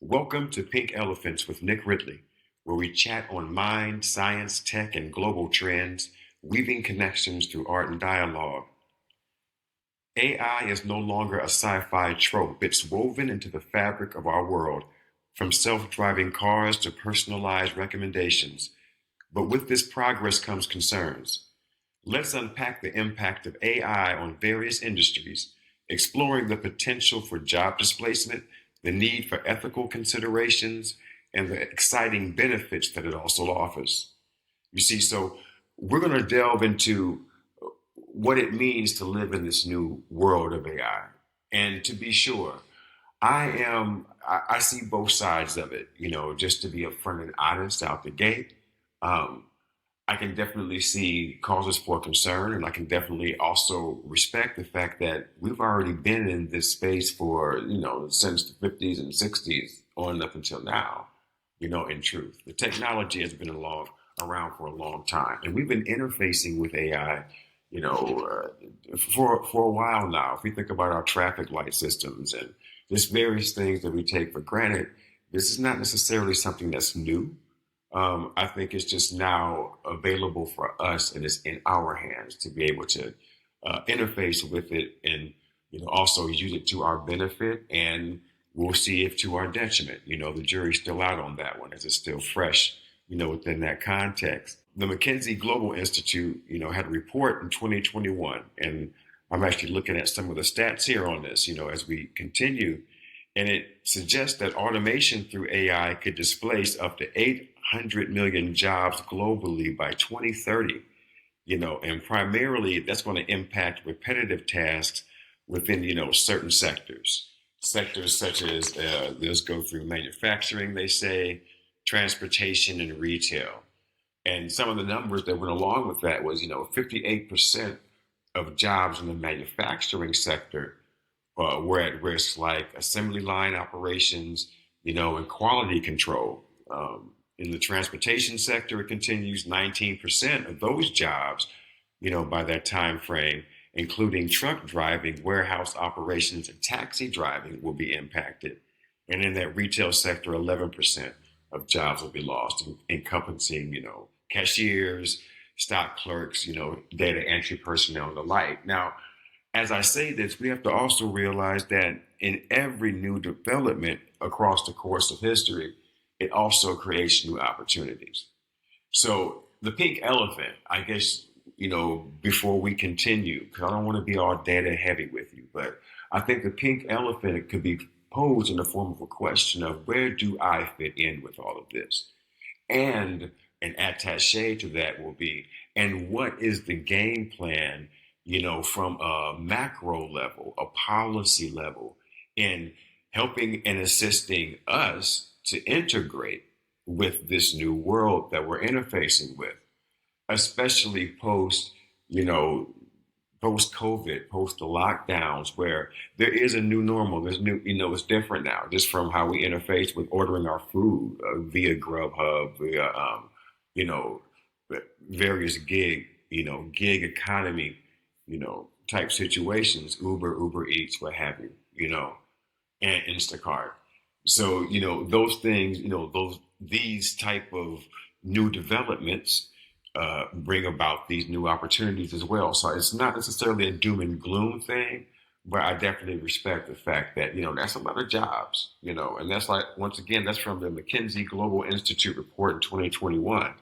Welcome to Pink Elephants with Nick Ridley, where we chat on mind, science, tech, and global trends, weaving connections through art and dialogue. AI is no longer a sci-fi trope. It's woven into the fabric of our world, from self-driving cars to personalized recommendations. But with this progress comes concerns. Let's unpack the impact of AI on various industries, exploring the potential for job displacement, the need for ethical considerations, and the exciting benefits that it also offers. You see, so we're going to delve into what it means to live in this new world of AI. And to be sure, I see both sides of it, just to be upfront and honest out the gate. Um, I can definitely see causes for concern, and I can definitely also respect the fact that we've already been in this space for, since the 50s and 60s on up until now, in truth. The technology has been around for a long time, and we've been interfacing with AI, for a while now. If we think about our traffic light systems and just various things that we take for granted, this is not necessarily something that's new. I think it's just now available for us, and it's in our hands to be able to interface with it, and also use it to our benefit. And we'll see if to our detriment. The jury's still out on that one, as it's still fresh, within that context. The McKinsey Global Institute, had a report in 2021, and I'm actually looking at some of the stats here on this, as we continue. And it suggests that automation through AI could displace up to 800 million jobs globally by 2030, and primarily that's going to impact repetitive tasks within, certain sectors. Sectors such as, let's go through manufacturing, they say, transportation, and retail. And some of the numbers that went along with that was, 58% of jobs in the manufacturing sector were at risk, like assembly line operations, and quality control. In the transportation sector, it continues 19% of those jobs, by that time frame, including truck driving, warehouse operations, and taxi driving will be impacted. And in that retail sector, 11% of jobs will be lost, encompassing, cashiers, stock clerks, data entry personnel, and the like. Now, as I say this, we have to also realize that in every new development across the course of history, it also creates new opportunities. So the pink elephant, I guess, before we continue, because I don't want to be all data heavy with you, but I think the pink elephant could be posed in the form of a question of, where do I fit in with all of this? And an attaché to that will be, and what is the game plan, from a macro level, a policy level, in helping and assisting us to integrate with this new world that we're interfacing with, especially post COVID, post the lockdowns, where there is a new normal. There's new, it's different now, just from how we interface with ordering our food via Grubhub, via, various gig economy, type situations, Uber Eats, what have you, and Instacart. So, those things, these type of new developments bring about these new opportunities as well. So it's not necessarily a doom and gloom thing, but I definitely respect the fact that, that's a lot of jobs, and that's, like, once again, that's from the McKinsey Global Institute report in 2021,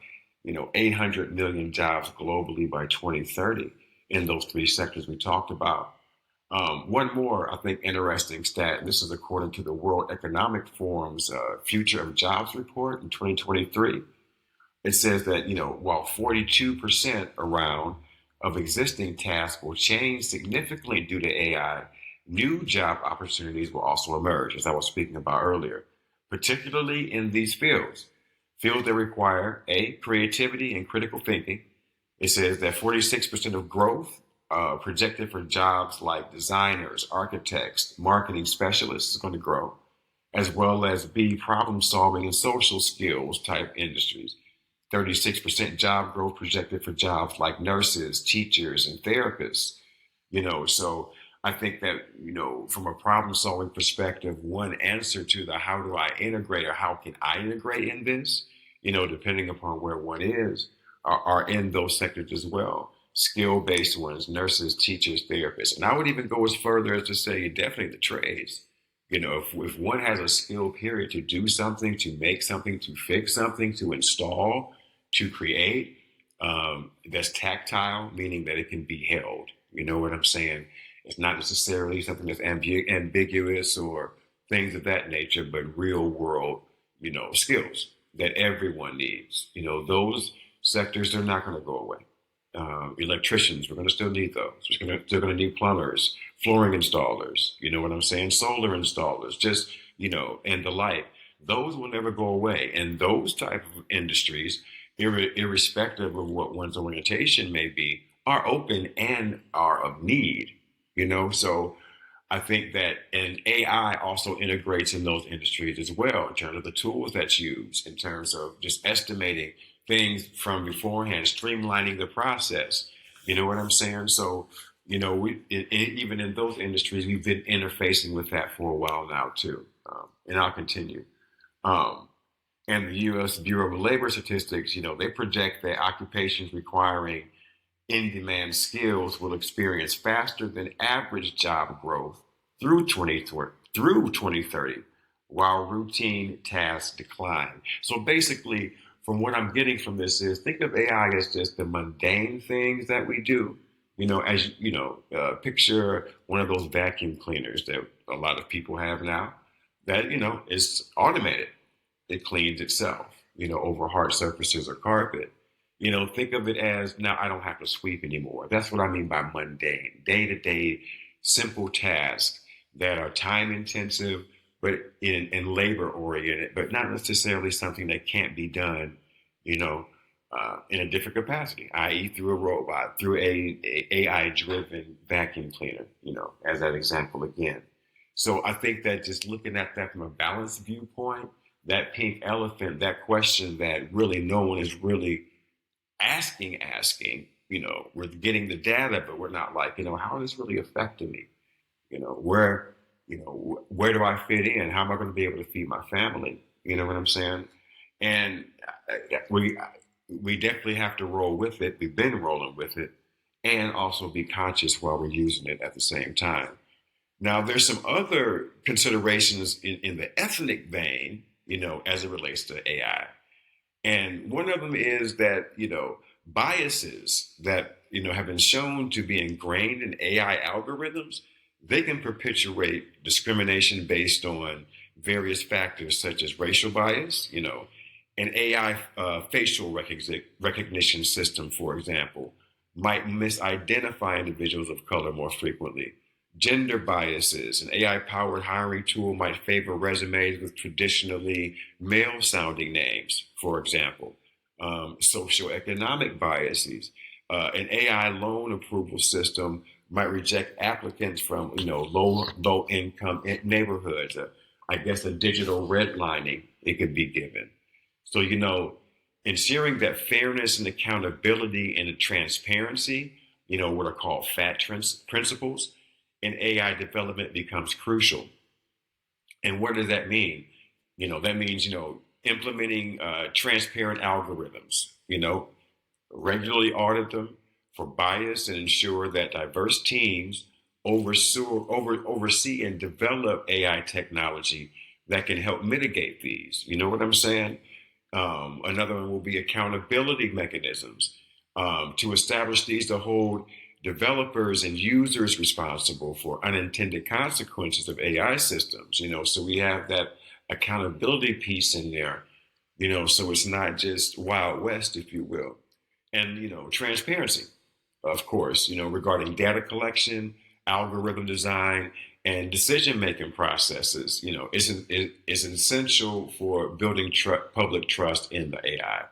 800 million jobs globally by 2030 in those three sectors we talked about. One more, I think, interesting stat, and this is according to the World Economic Forum's Future of Jobs report in 2023. It says that, while 42% around of existing tasks will change significantly due to AI, new job opportunities will also emerge, as I was speaking about earlier, particularly in these fields that require creativity and critical thinking. It says that 46% of growth projected for jobs like designers, architects, marketing specialists is going to grow, as well as problem solving and social skills type industries. 36% job growth projected for jobs like nurses, teachers, and therapists. So I think that, from a problem solving perspective, one answer to the how do I integrate or how can I integrate in this, depending upon where one is, are in those sectors as well. Skill based ones, nurses, teachers, therapists. And I would even go as further as to say definitely the trades. If one has a skill period to do something, to make something, to fix something, to install, to create, that's tactile, meaning that it can be held. You know what I'm saying? It's not necessarily something that's ambiguous or things of that nature, but real world, skills that everyone needs. Those sectors are not going to go away. Electricians, we're going to still need those. We're still going to need plumbers, flooring installers, you know what I'm saying? Solar installers, just, and the like. Those will never go away. And those type of industries, irrespective of what one's orientation may be, are open and are of need, So I think that, and AI also integrates in those industries as well in terms of the tools that's used, in terms of just estimating things from beforehand, streamlining the process. You know what I'm saying? So, even in those industries, we've been interfacing with that for a while now too, and I'll continue. Um, and the U.S. Bureau of Labor Statistics, they project that occupations requiring in-demand skills will experience faster than average job growth through 2030, while routine tasks decline. So basically, from what I'm getting from this is think of AI as just the mundane things that we do. Picture one of those vacuum cleaners that a lot of people have now that, is automated. It cleans itself, over hard surfaces or carpet. Think of it as now I don't have to sweep anymore. That's what I mean by mundane, day to day, simple tasks that are time intensive, but in labor oriented, but not necessarily something that can't be done, in a different capacity, i.e., through a robot, through a AI driven vacuum cleaner, as that example again. So I think that just looking at that from a balanced viewpoint, that pink elephant, that question that really no one is really asking, we're getting the data, but we're not like, how is this really affecting me? Where, where do I fit in? How am I going to be able to feed my family? You know what I'm saying? And we definitely have to roll with it. We've been rolling with it, and also be conscious while we're using it at the same time. Now, there's some other considerations in the ethnic vein, as it relates to AI. And one of them is that, biases that, have been shown to be ingrained in AI algorithms, they can perpetuate discrimination based on various factors such as racial bias, an AI facial recognition system, for example, might misidentify individuals of color more frequently. Gender biases, an AI powered hiring tool might favor resumes with traditionally male sounding names, for example. Socioeconomic biases, an AI loan approval system might reject applicants from low income neighborhoods. I guess a digital redlining it could be given. So ensuring that fairness and accountability and transparency, what are called principles in AI development becomes crucial. And what does that mean? That means implementing transparent algorithms. Regularly audit them for bias and ensure that diverse teams oversee and develop AI technology that can help mitigate these. You know what I'm saying? Another one will be accountability mechanisms to establish these to hold developers and users responsible for unintended consequences of AI systems. So we have that accountability piece in there. So it's not just Wild West, if you will, and transparency, of course, regarding data collection, algorithm design, and decision-making processes, is essential for building public trust in the AI.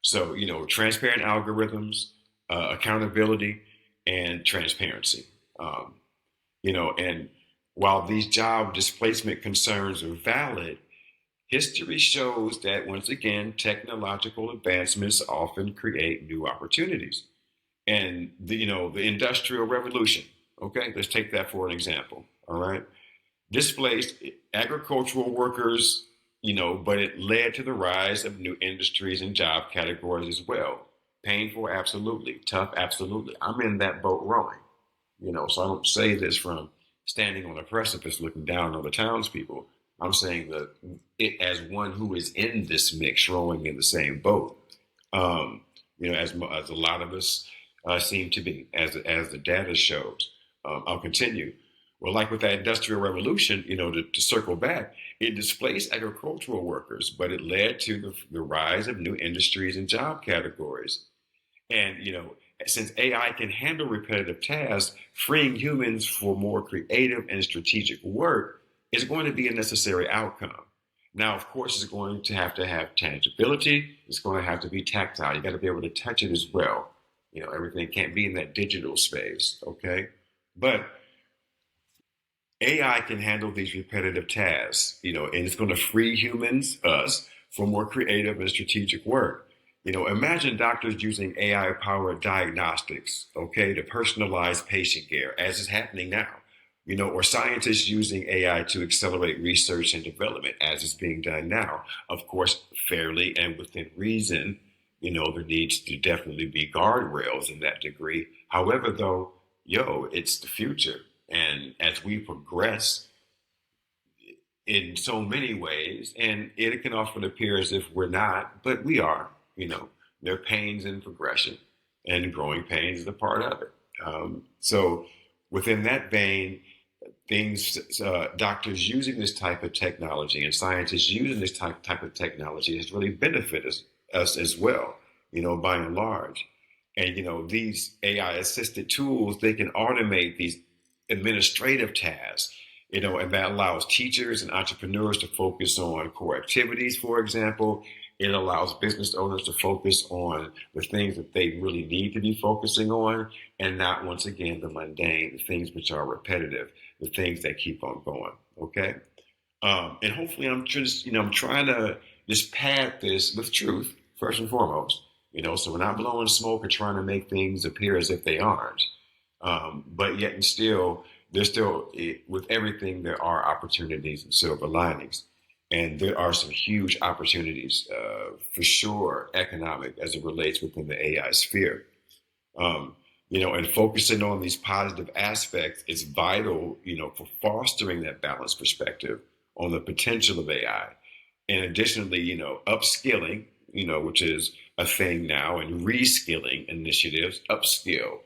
So, transparent algorithms, accountability, and transparency. And while these job displacement concerns are valid, history shows that once again, technological advancements often create new opportunities. And the Industrial Revolution, Okay, let's take that for an example. All right, displaced agricultural workers, but it led to the rise of new industries and job categories as well. Painful, absolutely. Tough, absolutely. I'm in that boat rowing, so I don't say this from standing on a precipice looking down on the townspeople. I'm saying that it as one who is in this mix, rowing in the same boat. Um, as a lot of us seem to be, as the data shows. I'll continue. Well, like with that industrial revolution, to circle back, it displaced agricultural workers, but it led to the rise of new industries and job categories. And, since AI can handle repetitive tasks, freeing humans for more creative and strategic work is going to be a necessary outcome. Now, of course, it's going to have tangibility. It's going to have to be tactile. You got to be able to touch it as well. Everything can't be in that digital space, okay? But AI can handle these repetitive tasks, and it's going to free humans, us, for more creative and strategic work. Imagine doctors using AI powered diagnostics, okay, to personalize patient care, as is happening now, or scientists using AI to accelerate research and development, as is being done now. Of course, fairly and within reason, there needs to definitely be guardrails in that degree. However, though, it's the future. And as we progress in so many ways, and it can often appear as if we're not, but we are, there are pains in progression, and growing pains is a part of it. So within that vein, doctors using this type of technology and scientists using this type of technology has really benefited us as well, by and large. And, these AI assisted tools, they can automate these administrative tasks, and that allows teachers and entrepreneurs to focus on core activities, for example. It allows business owners to focus on the things that they really need to be focusing on, and not, once again, the mundane, the things which are repetitive, the things that keep on going. Okay. And hopefully I'm just, I'm trying to just pad this with truth, first and foremost, so we're not blowing smoke or trying to make things appear as if they aren't. But yet and still, there's still, with everything, there are opportunities and silver linings. And there are some huge opportunities, for sure, economic as it relates within the AI sphere. And focusing on these positive aspects is vital, for fostering that balanced perspective on the potential of AI. And additionally, upskilling, which is a thing now, and reskilling initiatives, upskill,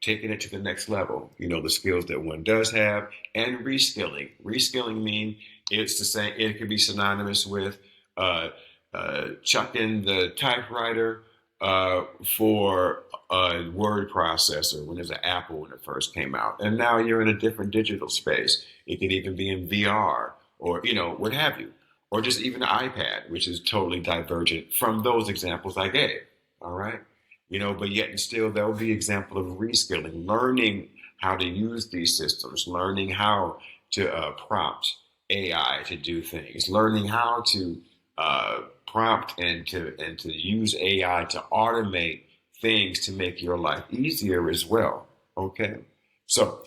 taking it to the next level, the skills that one does have, and reskilling. Reskilling means it's the same, it could be synonymous with chucking the typewriter for a word processor when there's an Apple when it first came out. And now you're in a different digital space. It could even be in VR or, what have you, or just even the iPad, which is totally divergent from those examples I gave. All right. But yet and still there'll be example of reskilling, learning how to use these systems, learning how to prompt AI to do things, learning how to prompt and to use AI to automate things to make your life easier as well. Okay, so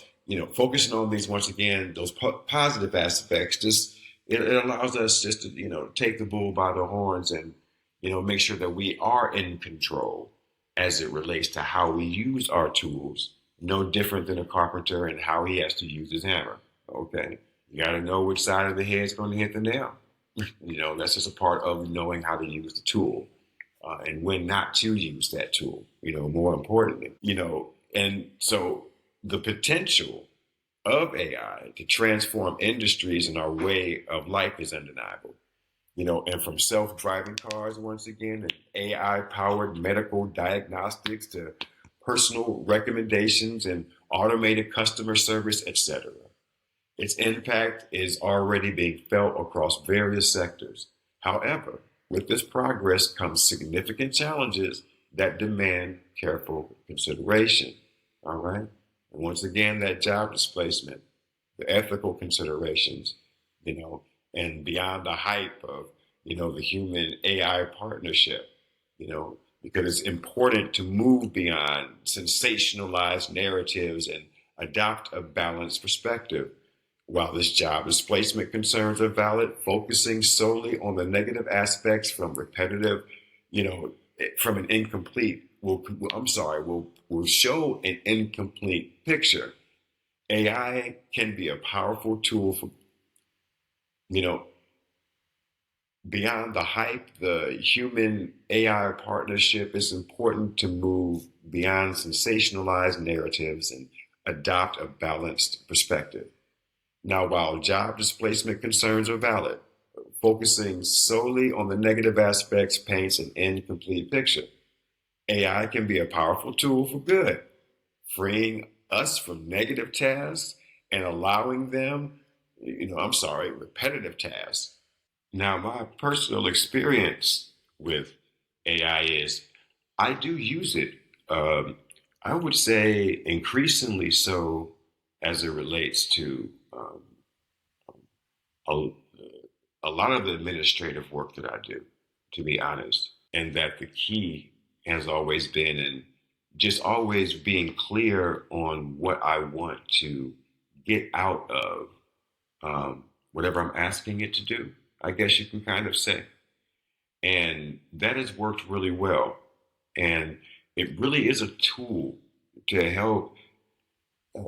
focusing on these, once again, those positive aspects, just it allows us just to take the bull by the horns and make sure that we are in control as it relates to how we use our tools. No different than a carpenter and how he has to use his hammer. Okay, you got to know which side of the head is going to hit the nail. That's just a part of knowing how to use the tool, and when not to use that tool, more importantly, and so the potential of AI to transform industries and our way of life is undeniable. And from self-driving cars, once again, and AI-powered medical diagnostics to personal recommendations and automated customer service, etc. Its impact is already being felt across various sectors. However, with this progress comes significant challenges that demand careful consideration. All right? And once again, that job displacement, the ethical considerations, and beyond the hype of, the human AI partnership, because it's important to move beyond sensationalized narratives and Adopt a balanced perspective. While this job displacement concerns are valid, focusing solely on the negative aspects from repetitive, you know, from an incomplete will show an incomplete picture. AI can be a powerful tool for, you know, beyond the hype, the human AI partnership is important to move beyond sensationalized narratives and adopt a balanced perspective. Now, while job displacement concerns are valid, focusing solely on the negative aspects paints an incomplete picture. AI can be a powerful tool for good, freeing us from negative tasks and allowing them, repetitive tasks. Now, my personal experience with AI is I do use it. Um, I would say increasingly so as it relates to a, a lot of the administrative work that I do, to be honest, and that the key has always been in just always being clear on what I want to get out of whatever I'm asking it to do, I guess you can kind of say. And that has worked really well. And it really is a tool to help uh,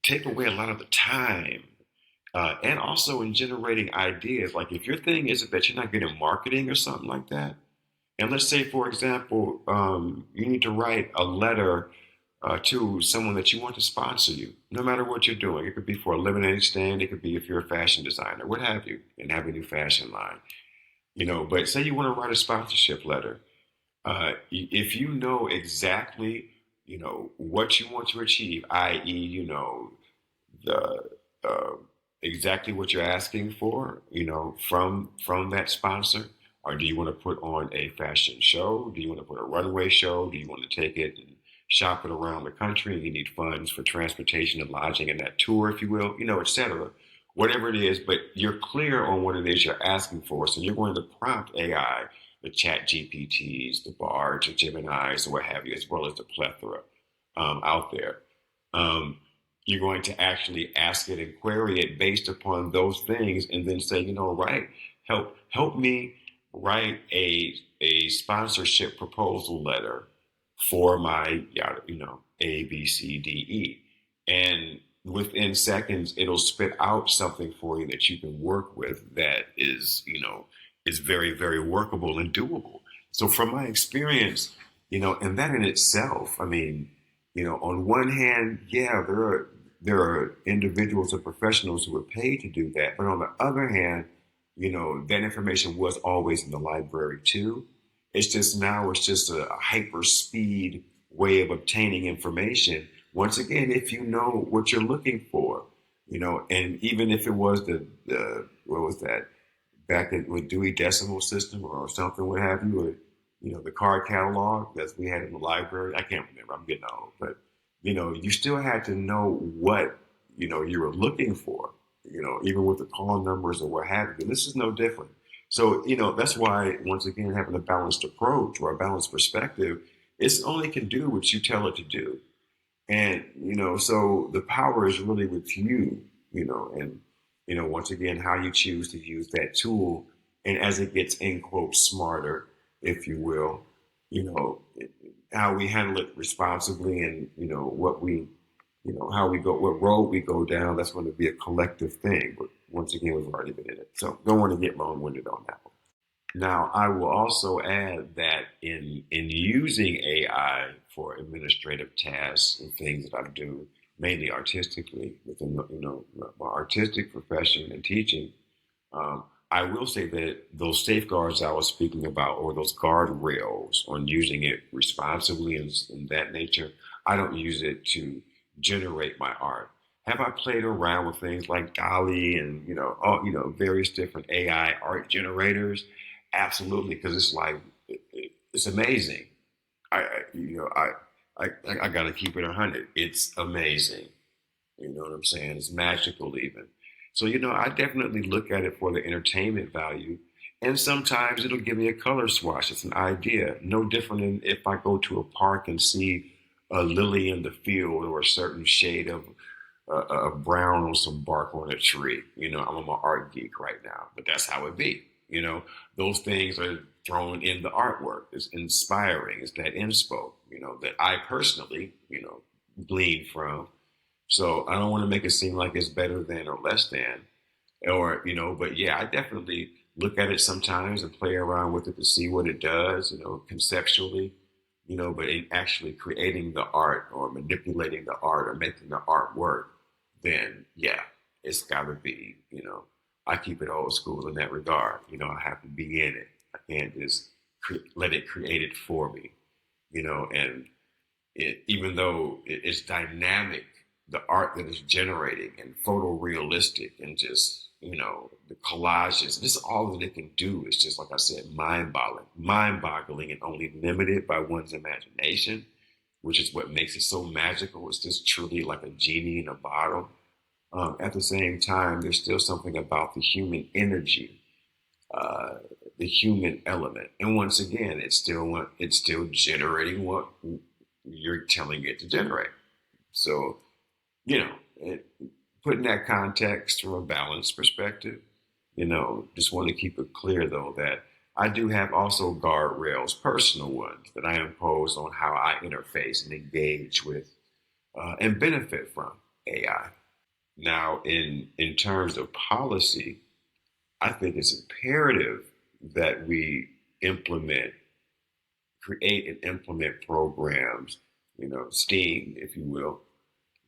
take away a lot of the time and also in generating ideas. Like if your thing isn't that you're not good at marketing or something like that, and let's say, for example, you need to write a letter to someone that you want to sponsor you, no matter what you're doing. It could be for a lemonade stand, it could be if you're a fashion designer, what have you, and have a new fashion line. But say you want to write a sponsorship letter. If you know exactly, what you want to achieve, i.e., the uh, exactly what you're asking for, from that sponsor, or do you want to put on a fashion show? Do you want to put a runway show? Do you want to take it and shop it around the country, and you need funds for transportation and lodging in that tour, if you will, etc. Whatever it is, but you're clear on what it is you're asking for. So you're going to prompt AI, the chat GPTs, the Bards, the Geminis, or what have you, as well as the plethora out there. Um, you're going to actually ask it and query it based upon those things, and then say, right, help me write a sponsorship proposal letter for my A B C D E, and within seconds it'll spit out something for you that you can work with that is very, very workable and doable. So from my experience, and that in itself, I mean, on one hand, yeah, there are individuals or professionals who are paid to do that, but on the other hand, that information was always in the library too. It's just now it's just a hyper speed way of obtaining information. Once again, if you know what you're looking for, and even if it was the what was that back in with Dewey Decimal System or something, what have you, or the card catalog that we had in the library. I can't remember. I'm getting old, but you still had to know what you were looking for. Even with the call numbers or what have you. And this is no different. So that's why once again having a balanced approach or a balanced perspective, it's only can do what you tell it to do. And so the power is really with you. And once again how you choose to use that tool, and as it gets in quote smarter, if you will, you know how we handle it responsibly, and what we how we go, what road we go down. That's going to be a collective thing. But once again, we've already been in it, so don't want to get long-winded on that one. Now, I will also add that in using AI for administrative tasks and things that I do, mainly artistically within my artistic profession and teaching, um, I will say that those safeguards I was speaking about, or those guardrails on using it responsibly and that nature, I don't use it to generate my art. Have I played around with things like Dolly and various different AI art generators? Absolutely, because it's like it's amazing. I got to keep it 100. It's amazing. You know what I'm saying? It's magical even. So, I definitely look at it for the entertainment value. And sometimes it'll give me a color swatch. It's an idea. No different than if I go to a park and see a lily in the field or a certain shade of brown on some bark on a tree. I'm an art geek right now, but that's how it be. Those things are thrown in the artwork. It's inspiring. It's that inspo, that I personally, glean from. So I don't want to make it seem like it's better than or less than, or, but yeah, I definitely look at it sometimes and play around with it to see what it does, conceptually, but in actually creating the art or manipulating the art or making the art work, then yeah, it's got to be, I keep it old school in that regard. I have to be in it. I can't just let it create it for me, and even though it's dynamic, the art that it's generating and photorealistic and just, the collages, just all that it can do is just, like I said, mind boggling and only limited by one's imagination, which is what makes it so magical. It's just truly like a genie in a bottle. At the same time, there's still something about the human energy, uh, the human element. And once again, it's still generating what you're telling it to generate. So, you know, it, putting that context from a balanced perspective, just want to keep it clear though that I do have also guardrails, personal ones that I impose on how I interface and engage with and benefit from AI. Now, in terms of policy, I think it's imperative that we implement, create and implement programs, STEAM, if you will,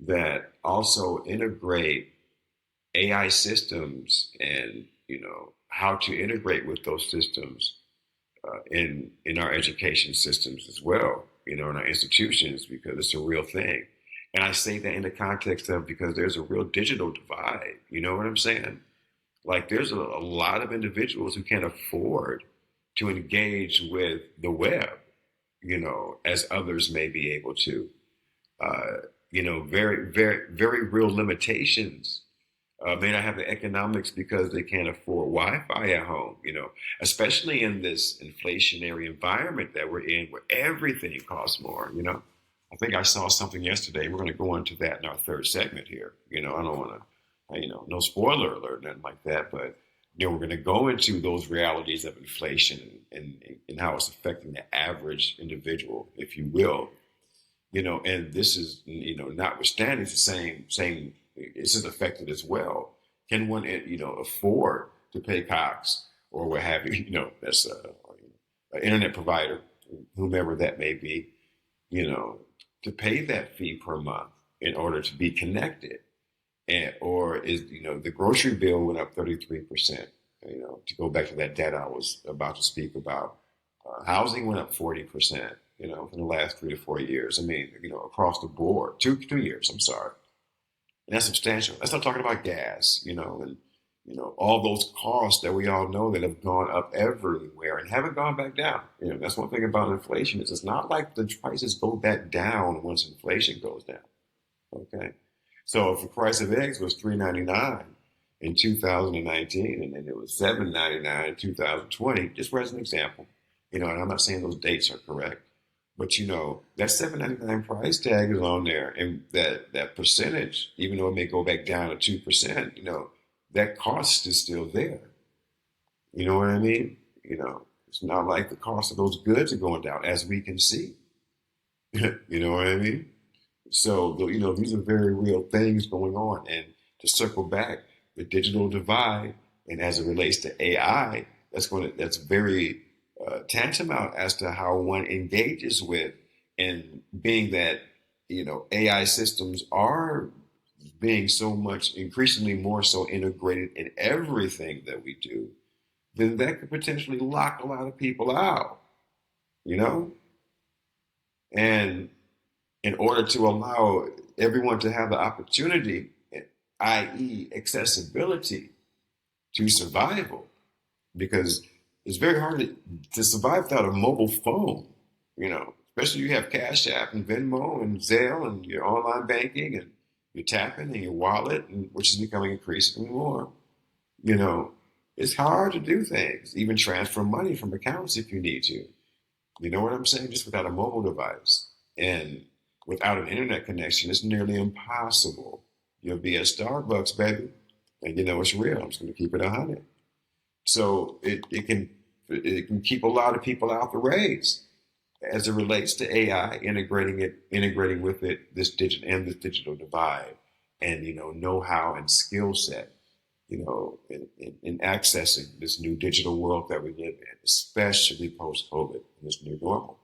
that also integrate AI systems and how to integrate with those systems in our education systems as well, in our institutions because it's a real thing. And I say that in the context of because there's a real digital divide. You know what I'm saying? Like there's a lot of individuals who can't afford to engage with the web, as others may be able to. Uh, very, very, very real limitations. May not have the economics because they can't afford Wi-Fi at home, especially in this inflationary environment that we're in where everything costs more. I think I saw something yesterday. We're going to go into that in our third segment here. I don't want to, no spoiler alert, nothing like that, but, we're going to go into those realities of inflation and how it's affecting the average individual, if you will. And this is, notwithstanding it's the same, this is affected as well. Can one, afford to pay Cox or what have you, that's an internet provider, whomever that may be, you know, to pay that fee per month in order to be connected? And, or is, the grocery bill went up 33%, to go back to that data I was about to speak about. Housing went up 40%, in the last 3 to 4 years. I mean, across the board, 2 years, I'm sorry. And that's substantial. That's not talking about gas, and, all those costs that we all know that have gone up everywhere and haven't gone back down. That's one thing about inflation is it's not like the prices go back down once inflation goes down. Okay. So if the price of eggs was $3.99 in 2019 and then it was $7.99 in 2020, just as an example, and I'm not saying those dates are correct, but that $7.99 price tag is on there, and that percentage, even though it may go back down to 2%, that cost is still there. You know what I mean? It's not like the cost of those goods are going down, as we can see. You know what I mean? So, these are very real things going on. And to circle back, the digital divide, and as it relates to AI, that's very tantamount as to how one engages with, and being that AI systems are being so much increasingly more so integrated in everything that we do, then that could potentially lock a lot of people out, you know? And in order to allow everyone to have the opportunity, i.e., accessibility to survival, because it's very hard to survive without a mobile phone, especially you have Cash App and Venmo and Zelle and your online banking and your tapping and your wallet, which is becoming increasingly more. You know, it's hard to do things, even transfer money from accounts if you need to. You know what I'm saying? Just without a mobile device. And Without an internet connection, it's nearly impossible. You'll be at Starbucks, baby, and you know it's real. I'm just going to keep it 100. So it can keep a lot of people out the race as it relates to AI, integrating with it this digital divide, and know-how and skill set, in accessing this new digital world that we live in, especially post COVID, this new normal.